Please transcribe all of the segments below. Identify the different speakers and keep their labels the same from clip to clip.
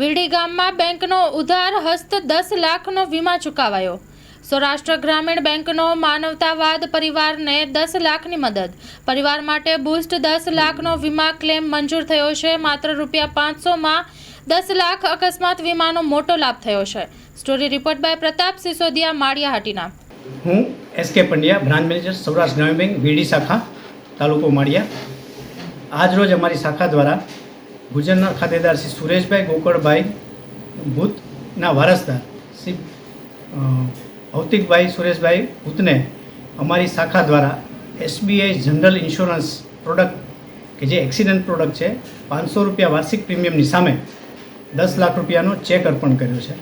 Speaker 1: વીરડી ગામમાં બેંકનો ઉધાર હસ્ત 10 લાખનો વીમા ચૂકવાયો। સૌરાષ્ટ્ર ગ્રામીણ બેંકનો માનવતાવાદ પરિવારને 10 લાખની મદદ। પરિવાર માટે બુસ્ટ 10 લાખનો વીમા ક્લેમ મંજૂર થયો છે। માત્ર ₹500માં 10 લાખ અકસ્માત વીમાનો મોટો લાભ થયો છે। Story report by Pratap Sisodiya, Maliya Hatina.
Speaker 2: હું SK Pandya, branch manager Saurashtra Gramin bank વીરડી શાખા, તાલુકો માળિયા। આજરોજ અમારી શાખા દ્વારા ગુજરના ખાતેદાર શ્રી સુરેશભાઈ ગોકળભાઈ ભૂતના વારસદાર શ્રી ભૌતિકભાઈ સુરેશભાઈ ભૂતને અમારી શાખા દ્વારા એસબીઆઈ જનરલ ઇન્સ્યોરન્સ પ્રોડક્ટ કે જે એક્સિડન્ટ પ્રોડક્ટ છે, ₹500 વાર્ષિક પ્રીમિયમની સામે 10 લાખ રૂપિયાનો ચેક અર્પણ કર્યો છે।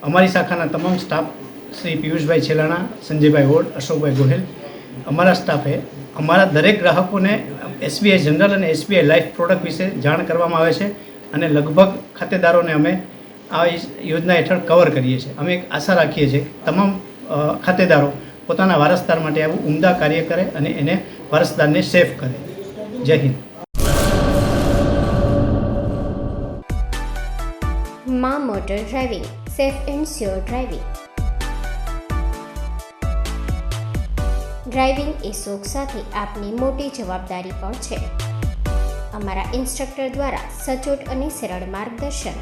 Speaker 2: અમારી શાખાના તમામ સ્ટાફ શ્રી પિયુષભાઈ છેલાણા, સંજયભાઈ હોડ, અશોકભાઈ ગોહેલ, અમારા સ્ટાફે અમારા દરેક ગ્રાહકોને એસબીઆઈ જનરલ અને એસબીઆઈ લાઈફ પ્રોડક્ટ વિશે જાણ કરવામાં આવે છે અને લગભગ ખાતેદારોને અમે આ યોજના હેઠળ કવર કરીએ છીએ। અમે એક આશા રાખીએ છીએ કે તમામ ખાતેદારો પોતાના વારસદાર માટે આવું ઉમદા કાર્ય કરે અને એને વારસદારને સેફ કરે। જય હિન્દ।
Speaker 3: માં motor driving, safe and sure driving. Driving એ શોખ સાથે આપની મોટી જવાબદારી પણ છે। અમારા ઇન્સ્ટ્રક્ટર દ્વારા સચોટ અને સરળ માર્ગદર્શન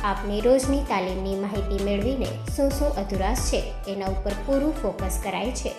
Speaker 3: આપની રોજની તાલીમની માહિતી મેળવીને શું અધુરાશ છે એના ઉપર પૂરું ફોકસ કરાય છે।